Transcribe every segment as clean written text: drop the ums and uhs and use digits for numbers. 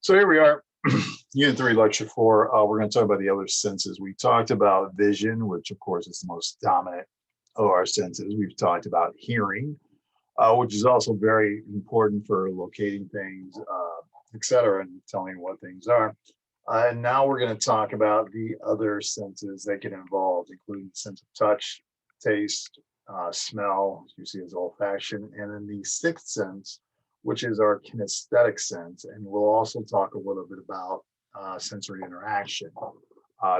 So here we are, Unit 3, Lecture 4. We're going to talk about the other senses. We talked about vision, which of course is the most dominant of our senses. We've talked about hearing, which is also very important for locating things, etc., and telling what things are. And now we're going to talk about the other senses that get involved, including the sense of touch, taste, smell, as you see as olfaction, and then the sixth sense, which is our kinesthetic sense. And we'll also talk a little bit about sensory interaction,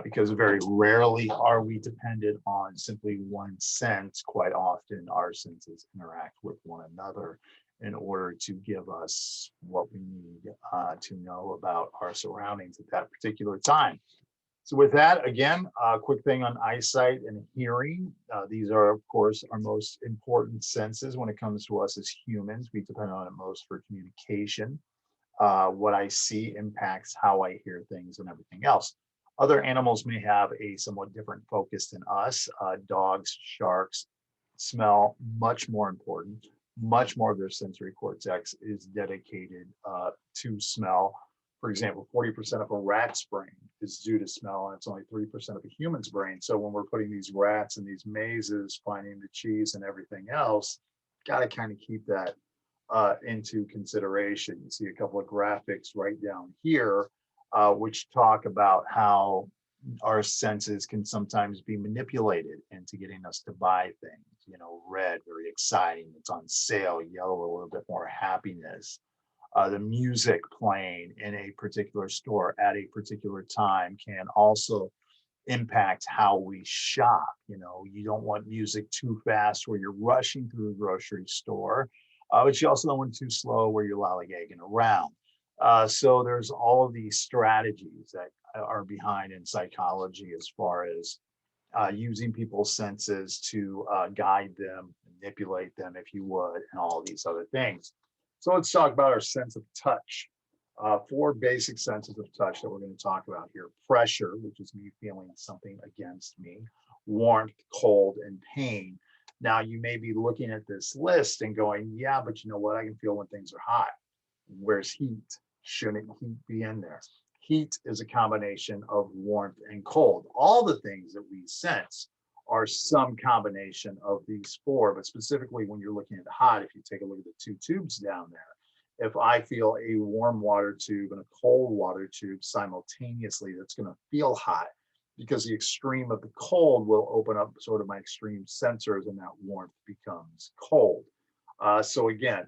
because very rarely are we dependent on simply one sense. Quite often our senses interact with one another in order to give us what we need to know about our surroundings at that particular time. So with that, again, a quick thing on eyesight and hearing. These are, of course, our most important senses when it comes to us as humans. We depend on it most for communication. What I see impacts how I hear things and everything else. Other animals may have a somewhat different focus than us. Dogs, sharks, smell, much more important. Much more of their sensory cortex is dedicated to smell. For example, 40% of a rat's brain is due to smell, and it's only 3% of a human's brain. So when we're putting these rats in these mazes, finding the cheese and everything else, got to kind of keep that into consideration. You see a couple of graphics right down here, which talk about how our senses can sometimes be manipulated into getting us to buy things. You know, red, very exciting, it's on sale. Yellow, a little bit more happiness. The music playing in a particular store at a particular time can also impact how we shop. You know, you don't want music too fast where you're rushing through the grocery store, but you also don't want too slow where you're lollygagging around. So there's all of these strategies that are behind in psychology as far as using people's senses to guide them, manipulate them, if you would, and all of these other things. So let's talk about our sense of touch. Four basic senses of touch that we're going to talk about here. Pressure, which is me feeling something against me. Warmth, cold, and pain. Now, you may be looking at this list and going, yeah, but you know what? I can feel when things are hot. Where's heat? Shouldn't heat be in there? Heat is a combination of warmth and cold. All the things that we sense are some combination of these four, but specifically when you're looking at hot, if you take a look at the two tubes down there, if I feel a warm water tube and a cold water tube simultaneously, that's going to feel hot because the extreme of the cold will open up sort of my extreme sensors and that warmth becomes cold. So again,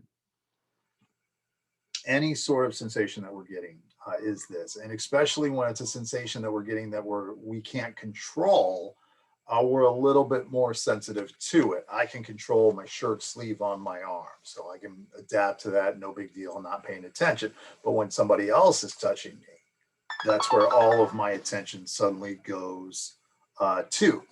any sort of sensation that we're getting is this, and especially when it's a sensation that we're getting that we can't control, we're a little bit more sensitive to it. I can control my shirt sleeve on my arm, so I can adapt to that, no big deal, not paying attention. But when somebody else is touching me, that's where all of my attention suddenly goes to.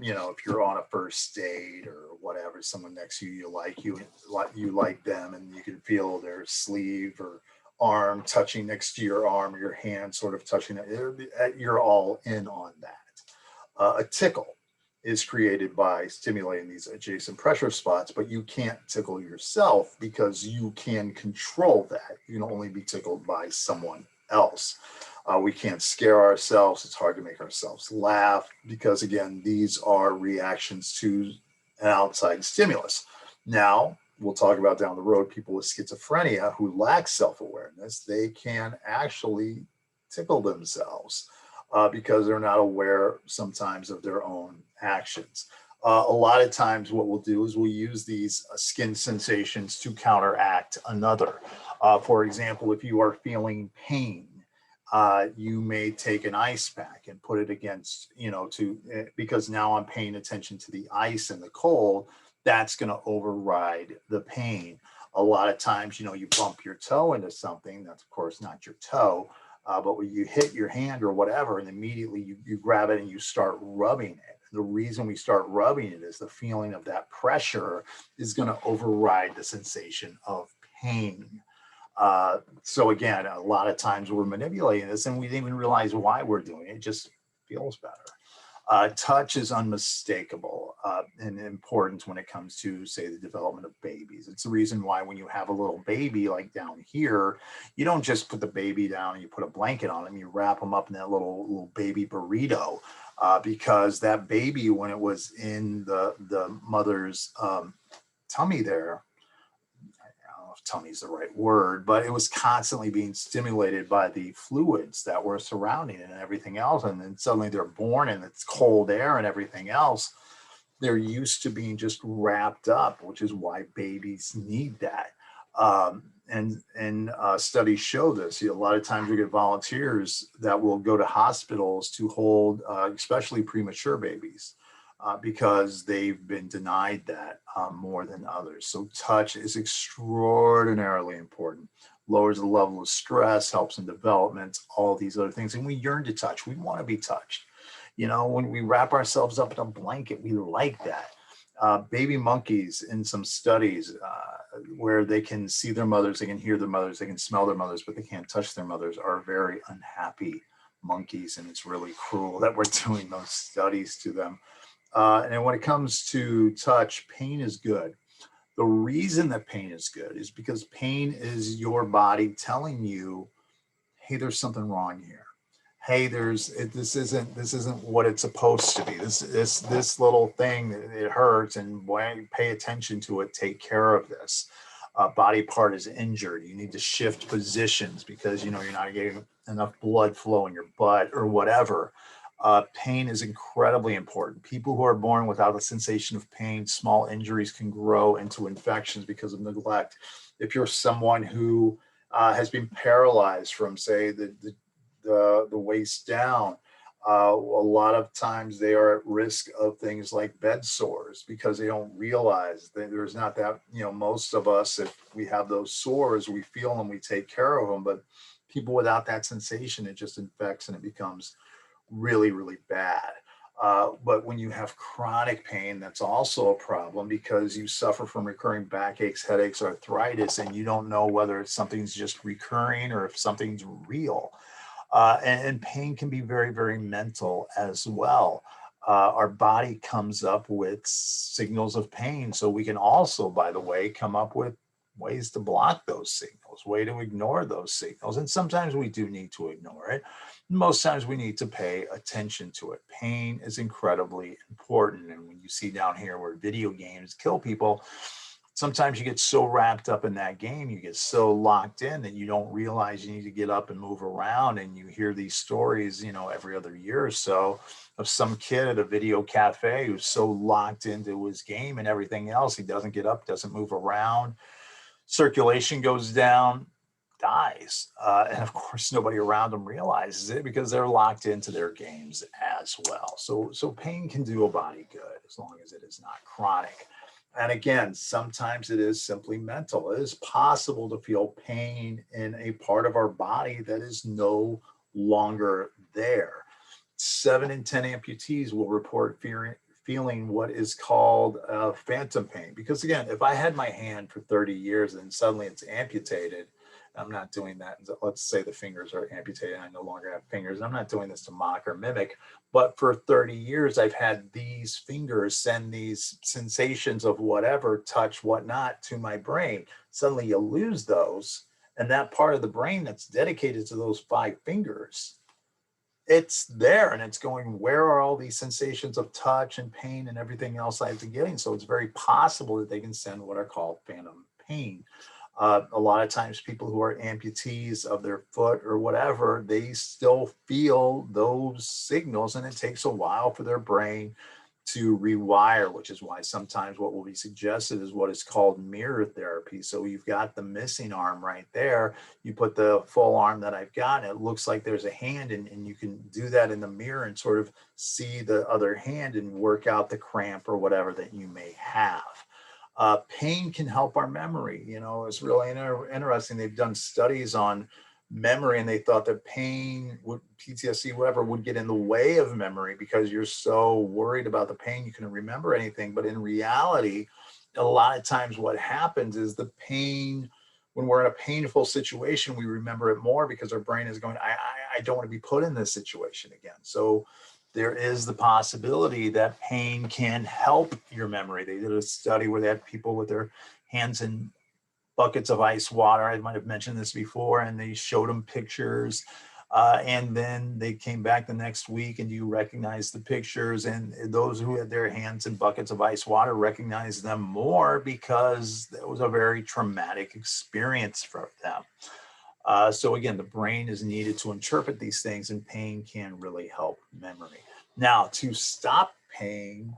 You know, if you're on a first date or whatever, someone next to you, you like them, and you can feel their sleeve or arm touching next to your arm, or your hand sort of touching it, you're all in on that. A tickle is created by stimulating these adjacent pressure spots, but you can't tickle yourself because you can control that. You can only be tickled by someone else. We can't scare ourselves. It's hard to make ourselves laugh because, again, these are reactions to an outside stimulus. Now, we'll talk about down the road people with schizophrenia who lack self-awareness. They can actually tickle themselves because they're not aware sometimes of their own actions. A lot of times what we'll do is we'll use these skin sensations to counteract another. For example, if you are feeling pain, you may take an ice pack and put it against, because now I'm paying attention to the ice and the cold, that's going to override the pain. A lot of times, you bump your toe into something, that's of course not your toe, but when you hit your hand or whatever, and immediately you grab it and you start rubbing it. The reason we start rubbing it is the feeling of that pressure is going to override the sensation of pain. So again, a lot of times we're manipulating this and we didn't even realize why we're doing it. It just feels better. Touch is unmistakable and important when it comes to, say, the development of babies. It's the reason why when you have a little baby like down here, you don't just put the baby down and you put a blanket on him. You wrap him up in that little baby burrito, because that baby, when it was in the mother's tummy there, I don't know if tummy is the right word, but it was constantly being stimulated by the fluids that were surrounding it and everything else. And then suddenly they're born and it's cold air and everything else. They're used to being just wrapped up, which is why babies need that. And studies show this. A lot of times we get volunteers that will go to hospitals to hold, especially premature babies, because they've been denied that more than others. So touch is extraordinarily important. Lowers the level of stress, helps in development, all these other things. And we yearn to touch. We want to be touched. When we wrap ourselves up in a blanket, we like that. Baby monkeys, in some studies where they can see their mothers, they can hear their mothers, they can smell their mothers, but they can't touch their mothers, are very unhappy monkeys. And it's really cruel that we're doing those studies to them. And when it comes to touch, pain is good. The reason that pain is good is because pain is your body telling you, hey, there's something wrong here. Hey, this isn't what it's supposed to be. This little thing, it hurts, and boy, pay attention to it. Take care of this. Body part is injured. You need to shift positions because you're not getting enough blood flow in your butt or whatever. Pain is incredibly important. People who are born without a sensation of pain, small injuries can grow into infections because of neglect. If you're someone who has been paralyzed from, say, the waist down, a lot of times they are at risk of things like bed sores because they don't realize that there's not that, most of us, if we have those sores, we feel them, we take care of them. But people without that sensation, it just infects and it becomes really, really bad. But when you have chronic pain, that's also a problem because you suffer from recurring backaches, headaches, arthritis, and you don't know whether something's just recurring or if something's real. And pain can be very, very mental as well. Our body comes up with signals of pain. So we can also, by the way, come up with ways to block those signals, way to ignore those signals. And sometimes we do need to ignore it. Most times we need to pay attention to it. Pain is incredibly important. And when you see down here where video games kill people, sometimes you get so wrapped up in that game, you get so locked in that you don't realize you need to get up and move around. And you hear these stories, every other year or so of some kid at a video cafe who's so locked into his game and everything else, he doesn't get up, doesn't move around, circulation goes down, dies. And of course, nobody around them realizes it because they're locked into their games as well. So pain can do a body good as long as it is not chronic. And again, sometimes it is simply mental. It is possible to feel pain in a part of our body that is no longer there. 7 in 10 amputees will report feeling what is called phantom pain. Because again, if I had my hand for 30 years and suddenly it's amputated, I'm not doing that. Let's say the fingers are amputated and I no longer have fingers. I'm not doing this to mock or mimic, but for 30 years, I've had these fingers send these sensations of whatever, touch, whatnot to my brain. Suddenly you lose those. And that part of the brain that's dedicated to those 5 fingers, it's there and it's going, where are all these sensations of touch and pain and everything else I've been getting? So it's very possible that they can send what are called phantom pain. A lot of times people who are amputees of their foot or whatever, they still feel those signals and it takes a while for their brain to rewire, which is why sometimes what will be suggested is what is called mirror therapy. So you've got the missing arm right there. You put the full arm that I've got, and it looks like there's a hand, and you can do that in the mirror and sort of see the other hand and work out the cramp or whatever that you may have. Pain can help our memory. It's really interesting. They've done studies on memory and they thought that pain, PTSD, whatever, would get in the way of memory because you're so worried about the pain you couldn't remember anything. But in reality, a lot of times what happens is the pain, when we're in a painful situation, we remember it more because our brain is going, I don't want to be put in this situation again. So there is the possibility that pain can help your memory. They did a study where they had people with their hands in buckets of ice water. I might have mentioned this before, and they showed them pictures. And then they came back the next week, and you recognize the pictures. And those who had their hands in buckets of ice water recognized them more because it was a very traumatic experience for them. So again, the brain is needed to interpret these things, and pain can really help memory. Now, to stop pain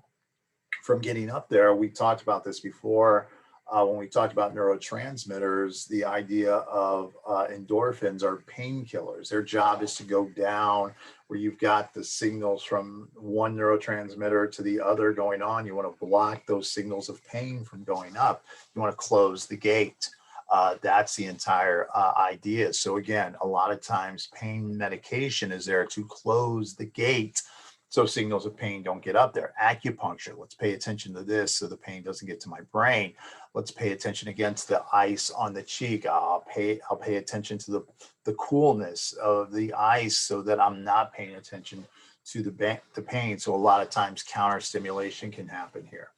from getting up there, we talked about this before when we talked about neurotransmitters. The idea of endorphins are painkillers. Their job is to go down where you've got the signals from one neurotransmitter to the other going on. You want to block those signals of pain from going up. You want to close the gate. That's the entire idea. So again, a lot of times pain medication is there to close the gate so signals of pain don't get up there. Acupuncture, let's pay attention to this so the pain doesn't get to my brain. Let's pay attention against the ice on the cheek. I'll pay attention to the coolness of the ice so that I'm not paying attention to the pain. So a lot of times counter stimulation can happen here.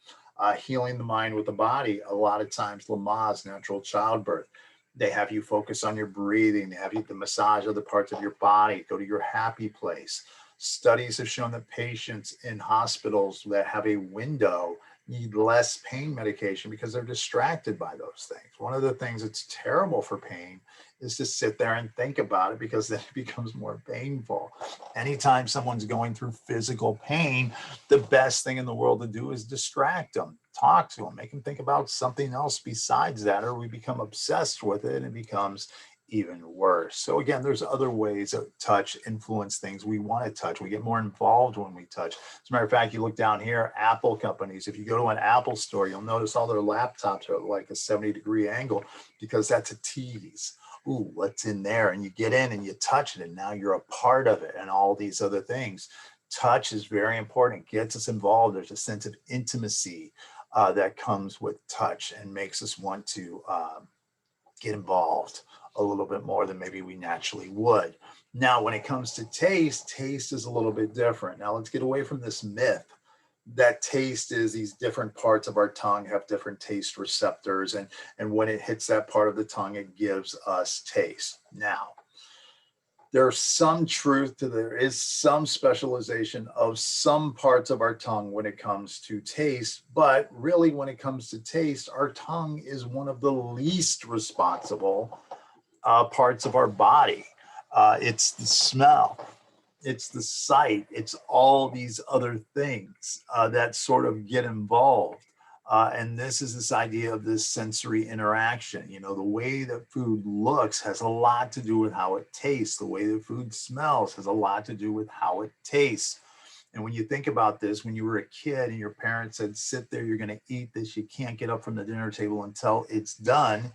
Healing the mind with the body. A lot of times Lamaze, natural childbirth. They have you focus on your breathing. They have you the massage other parts of your body. Go to your happy place. Studies have shown that patients in hospitals that have a window need less pain medication because they're distracted by those things. One of the things that's terrible for pain is to sit there and think about it, because then it becomes more painful. Anytime someone's going through physical pain, the best thing in the world to do is distract them, talk to them, make them think about something else besides that, or we become obsessed with it and it becomes even worse. So again, there's other ways that touch influence things we want to touch. We get more involved when we touch. As a matter of fact, you look down here, Apple companies, if you go to an Apple store, you'll notice all their laptops are at like a 70-degree angle, because that's a tease. Ooh, what's in there? And you get in and you touch it, and now you're a part of it, and all these other things. Touch is very important. It gets us involved. There's a sense of intimacy that comes with touch and makes us want to get involved a little bit more than maybe we naturally would. Now, when it comes to taste, taste is a little bit different. Now, let's get away from this myth that taste is these different parts of our tongue have different taste receptors, and when it hits that part of the tongue, it gives us taste. Now, there's some truth to there is some specialization of some parts of our tongue when it comes to taste, but really when it comes to taste, our tongue is one of the least responsible parts of our body. It's the smell, it's the sight, it's all these other things that sort of get involved. And this is this idea of this sensory interaction. You know, the way that food looks has a lot to do with how it tastes. The way that food smells has a lot to do with how it tastes. And when you think about this, when you were a kid and your parents said, sit there, you're going to eat this, you can't get up from the dinner table until it's done,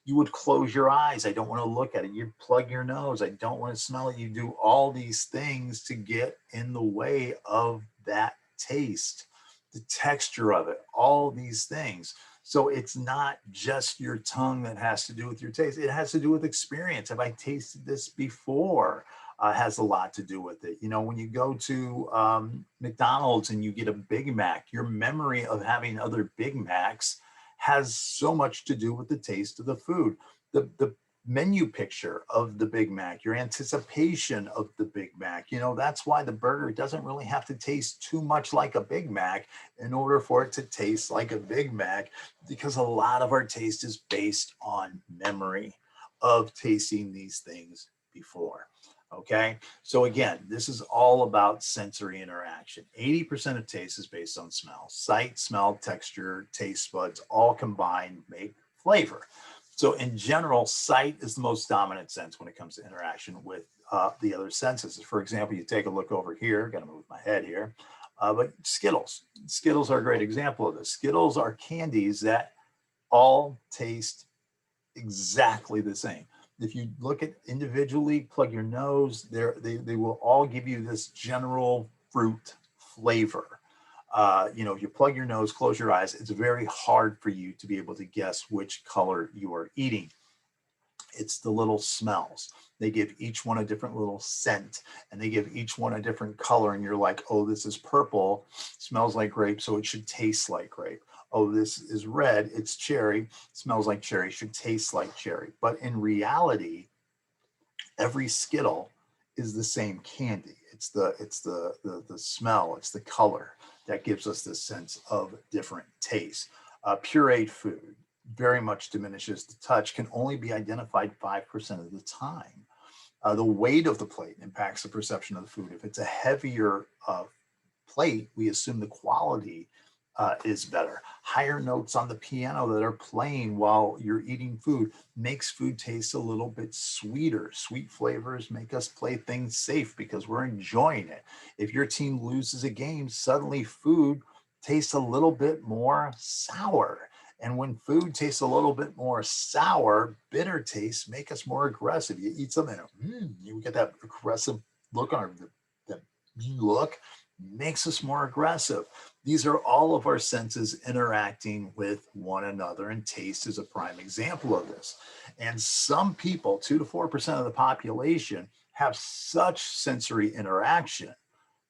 you would close your eyes. I don't want to look at it. You'd plug your nose. I don't want to smell it. You do all these things to get in the way of that taste, the texture of it, all these things. So it's not just your tongue that has to do with your taste. It has to do with experience. Have I tasted this before? Has a lot to do with it. You know, when you go to McDonald's and you get a Big Mac, your memory of having other Big Macs has so much to do with the taste of the food. The menu picture of the Big Mac, your anticipation of the Big Mac, you know, that's why the burger doesn't really have to taste too much like a Big Mac in order for it to taste like a Big Mac, because a lot of our taste is based on memory of tasting these things before. Okay, so again, this is all about sensory interaction. 80% of taste is based on smell. Sight, smell, texture, taste buds all combined make flavor. So in general, sight is the most dominant sense when it comes to interaction with the other senses. For example, you take a look over here, got to move my head here, but Skittles. Skittles are a great example of this. Skittles are candies that all taste exactly the same. If you look at individually, plug your nose, they will all give you this general fruit flavor. You know, if you plug your nose, close your eyes, it's very hard for you to be able to guess which color you are eating. It's the little smells. They give each one a different little scent, and they give each one a different color. And you're like, oh, this is purple, smells like grape, so it should taste like grape. Oh, this is red, it's cherry, smells like cherry, should taste like cherry. But in reality, every Skittle is the same candy. It's the smell, it's the color that gives us this sense of different taste. Pureed food very much diminishes the touch, can only be identified 5% of the time. The weight of the plate impacts the perception of the food. If it's a heavier plate, we assume the quality is better. Higher notes on the piano that are playing while you're eating food makes food taste a little bit sweeter. Sweet flavors make us play things safe because we're enjoying it. If your team loses a game, suddenly food tastes a little bit more sour. And when food tastes a little bit more sour, bitter tastes make us more aggressive. You eat something, you get that aggressive look on that look makes us more aggressive. These are all of our senses interacting with one another, and taste is a prime example of this. And some people, 2 to 4% of the population, have such sensory interaction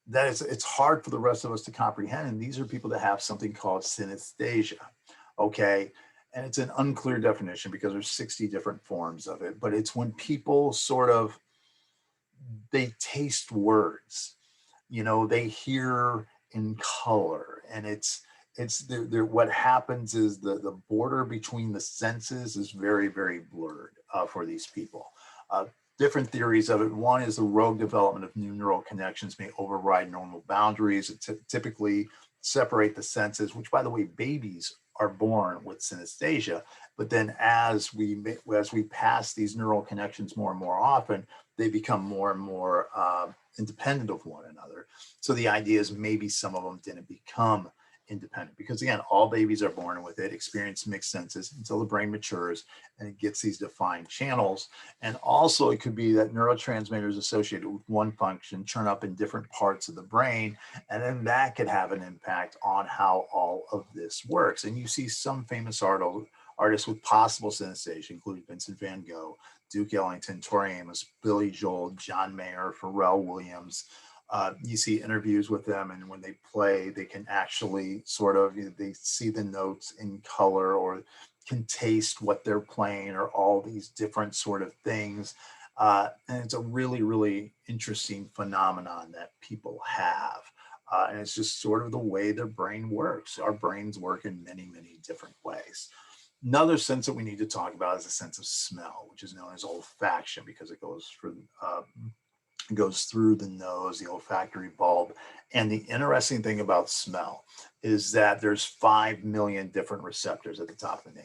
that it's hard for the rest of us to comprehend. And these are people that have something called synesthesia. Okay. And it's an unclear definition because there's 60 different forms of it, but it's when people sort of they taste words, they hear in color, and what happens is the border between the senses is very, very blurred for these people. Different theories of it. One is the rogue development of new neural connections may override normal boundaries. It typically separate the senses, which, by the way, babies are born with synesthesia, but then as we pass these neural connections more and more often, they become more and more independent of one another. So the idea is maybe some of them didn't become independent because, again, all babies are born with it, experience mixed senses until the brain matures and it gets these defined channels. And also it could be that neurotransmitters associated with one function turn up in different parts of the brain, and then that could have an impact on how all of this works. And you see some famous artists with possible synesthesia, including Vincent van Gogh, Duke Ellington, Tori Amos, Billy Joel, John Mayer, Pharrell Williams. You see interviews with them, and when they play, they can actually they see the notes in color or can taste what they're playing or all these different sort of things. And it's a really, really interesting phenomenon that people have. And it's just sort of the way their brain works. Our brains work in many, many different ways. Another sense that we need to talk about is the sense of smell, which is known as olfaction because it goes through the nose, the olfactory bulb. And the interesting thing about smell is that there's 5 million different receptors at the top of the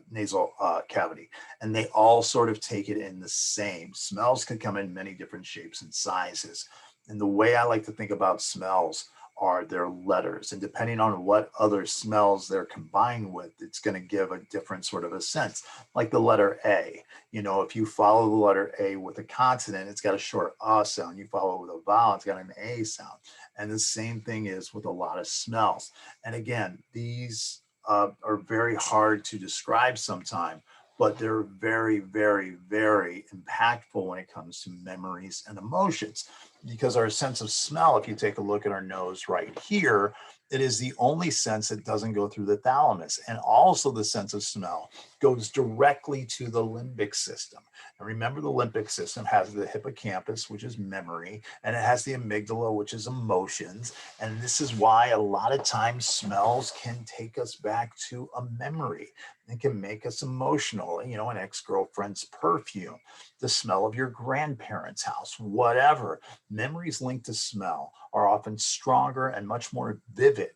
nasal cavity, and they all sort of take it in the same. Smells can come in many different shapes and sizes. And the way I like to think about smells are their letters, and depending on what other smells they're combined with, it's going to give a different sort of a sense. Like the letter A, if you follow the letter A with a consonant, it's got a short sound. You follow it with a vowel, it's got an A sound. And the same thing is with a lot of smells. And again, these are very hard to describe sometimes, but they're very, very, very impactful when it comes to memories and emotions. Because our sense of smell, if you take a look at our nose right here, it is the only sense that doesn't go through the thalamus. And also the sense of smell goes directly to the limbic system. And remember, the limbic system has the hippocampus, which is memory, and it has the amygdala, which is emotions. And this is why a lot of times smells can take us back to a memory. It can make us emotional, an ex-girlfriend's perfume, the smell of your grandparents' house, whatever. Memories linked to smell are often stronger and much more vivid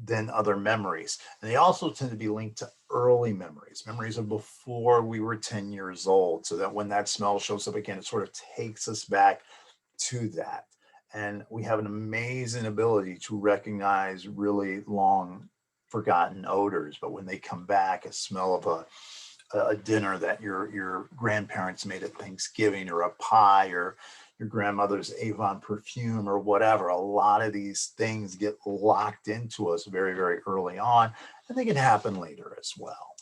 than other memories. And they also tend to be linked to early memories of before we were 10 years old, so that when that smell shows up again, it sort of takes us back to that. And we have an amazing ability to recognize really long forgotten odors, but when they come back, a smell of a dinner that your grandparents made at Thanksgiving, or a pie, or your grandmother's Avon perfume, or whatever. A lot of these things get locked into us very, very early on, and they can happen later as well.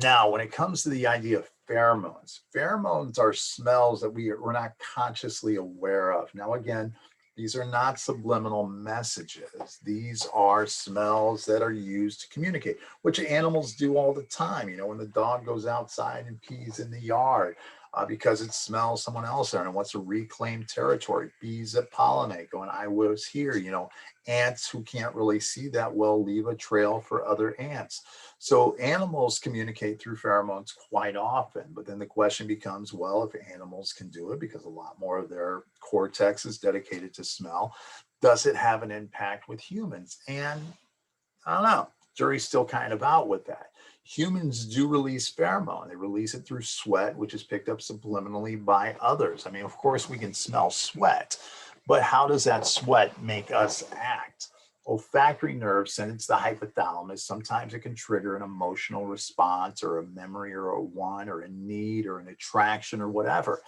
Now, when it comes to the idea of pheromones. Pheromones are smells that we're not consciously aware of. Now, again, these are not subliminal messages. These are smells that are used to communicate, which animals do all the time. You know, when the dog goes outside and pees in the yard because it smells someone else there and wants to reclaim territory. Bees that pollinate going, I was here. You know, ants who can't really see that well leave a trail for other ants. So animals communicate through pheromones quite often, but then the question becomes, well, if animals can do it because a lot more of their cortex is dedicated to smell, does it have an impact with humans? And I don't know, jury's still kind of out with that. Humans do release pheromone. They release it through sweat, which is picked up subliminally by others. I mean, of course, we can smell sweat, but how does that sweat make us act? Olfactory nerve sends it to the hypothalamus. Sometimes it can trigger an emotional response or a memory or a want or a need or an attraction or whatever.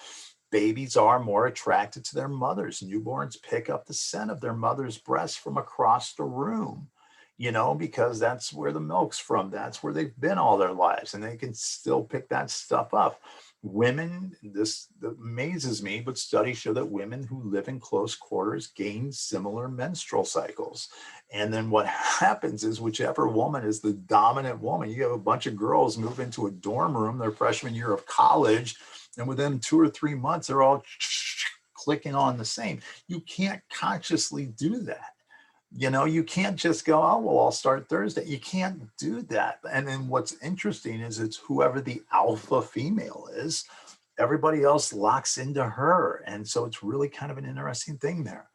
Babies are more attracted to their mothers. Newborns pick up the scent of their mother's breast from across the room, you know, because that's where the milk's from. That's where they've been all their lives, and they can still pick that stuff up. Women, this amazes me, but studies show that women who live in close quarters gain similar menstrual cycles. And then what happens is whichever woman is the dominant woman, you have a bunch of girls move into a dorm room their freshman year of college, and within 2 or 3 months, they're all clicking on the same. You can't consciously do that. You know, you can't just go, oh, well, I'll start Thursday. You can't do that. And then what's interesting is it's whoever the alpha female is, everybody else locks into her. And so it's really kind of an interesting thing there.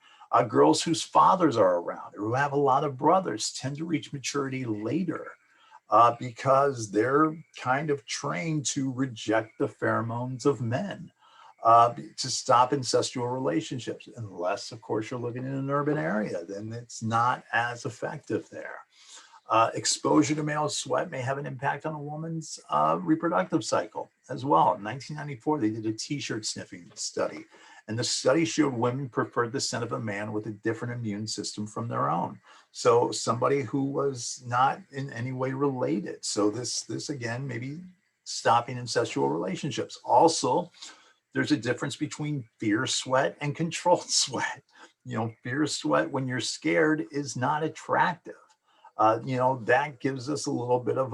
Girls whose fathers are around or who have a lot of brothers tend to reach maturity later because they're kind of trained to reject the pheromones of men. To stop incestual relationships, unless, of course, you're living in an urban area, then it's not as effective there. Exposure to male sweat may have an impact on a woman's reproductive cycle as well. In 1994, they did a t-shirt sniffing study, and the study showed women preferred the scent of a man with a different immune system from their own. So somebody who was not in any way related. So this again, maybe stopping incestual relationships. Also, there's a difference between fear sweat and controlled sweat. You know, fear sweat when you're scared is not attractive. You know, that gives us a little bit of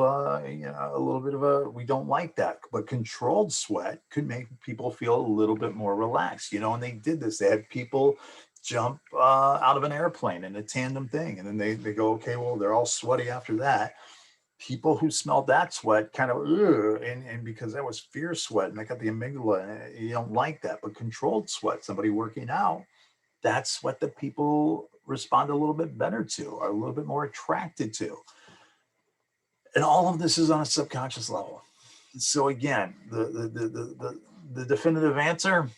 we don't like that. But controlled sweat could make people feel a little bit more relaxed. You know, and they did this. They had people jump out of an airplane in a tandem thing, and then they go, okay, well, they're all sweaty after that. People who smelled that sweat kind of, and because that was fear sweat and I got the amygdala, and you don't like that. But controlled sweat, somebody working out, that's what the people respond a little bit better to, are a little bit more attracted to. And all of this is on a subconscious level. So again, the definitive answer,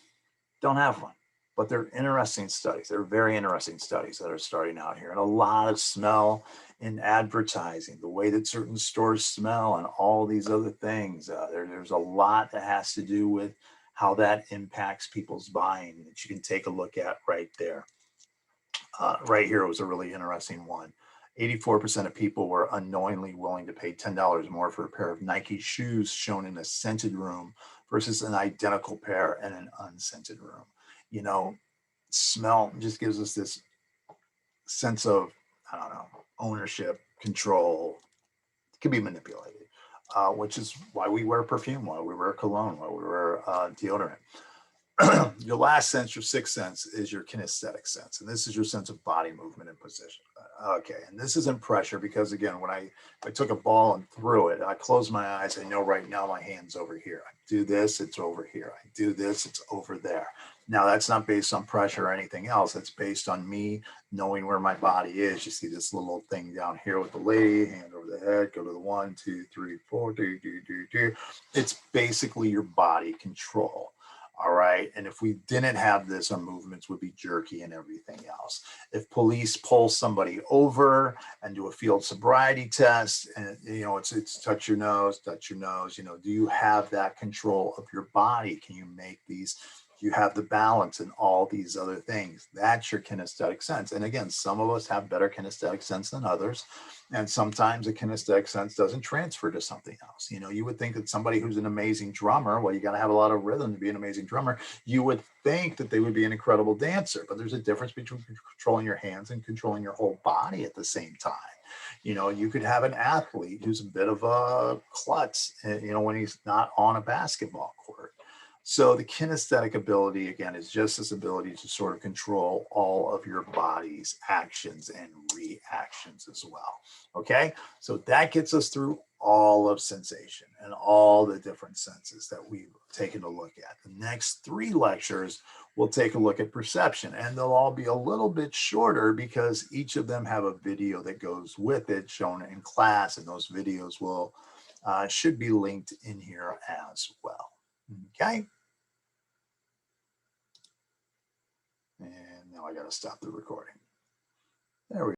don't have one. But they're interesting studies. They're very interesting studies that are starting out here. And a lot of smell in advertising, the way that certain stores smell and all these other things. There's a lot that has to do with how that impacts people's buying that you can take a look at right there. Right here was a really interesting one. 84% of people were unknowingly willing to pay $10 more for a pair of Nike shoes shown in a scented room versus an identical pair in an unscented room. You know, smell just gives us this sense of, I don't know, ownership, control. It can be manipulated, which is why we wear perfume, why we wear cologne, why we wear deodorant. Your last sense, your sixth sense, is your kinesthetic sense. And this is your sense of body movement and position. Okay, and this isn't pressure because, again, when I took a ball and threw it, I close my eyes, I know right now my hand's over here. I do this, it's over here. I do this, it's over there. Now, that's not based on pressure or anything else. It's based on me knowing where my body is. You see this little thing down here with the lady, hand over the head, go to the 1, 2, 3, 4, do. It's basically your body control. All right. And if we didn't have this, our movements would be jerky and everything else. If police pull somebody over and do a field sobriety test and, you know, it's touch your nose, you know, do you have that control of your body? Can you make these You have the balance and all these other things. That's your kinesthetic sense. And again, some of us have better kinesthetic sense than others. And sometimes a kinesthetic sense doesn't transfer to something else. You know, you would think that somebody who's an amazing drummer, well, you got to have a lot of rhythm to be an amazing drummer. You would think that they would be an incredible dancer, but there's a difference between controlling your hands and controlling your whole body at the same time. You know, you could have an athlete who's a bit of a klutz, you know, when he's not on a basketball court. So the kinesthetic ability, again, is just this ability to sort of control all of your body's actions and reactions as well. Okay, so that gets us through all of sensation and all the different senses that we've taken a look at. The next 3 lectures, we'll take a look at perception, and they'll all be a little bit shorter because each of them have a video that goes with it shown in class, and those videos will should be linked in here as well. Okay. And now I got to stop the recording. There we go.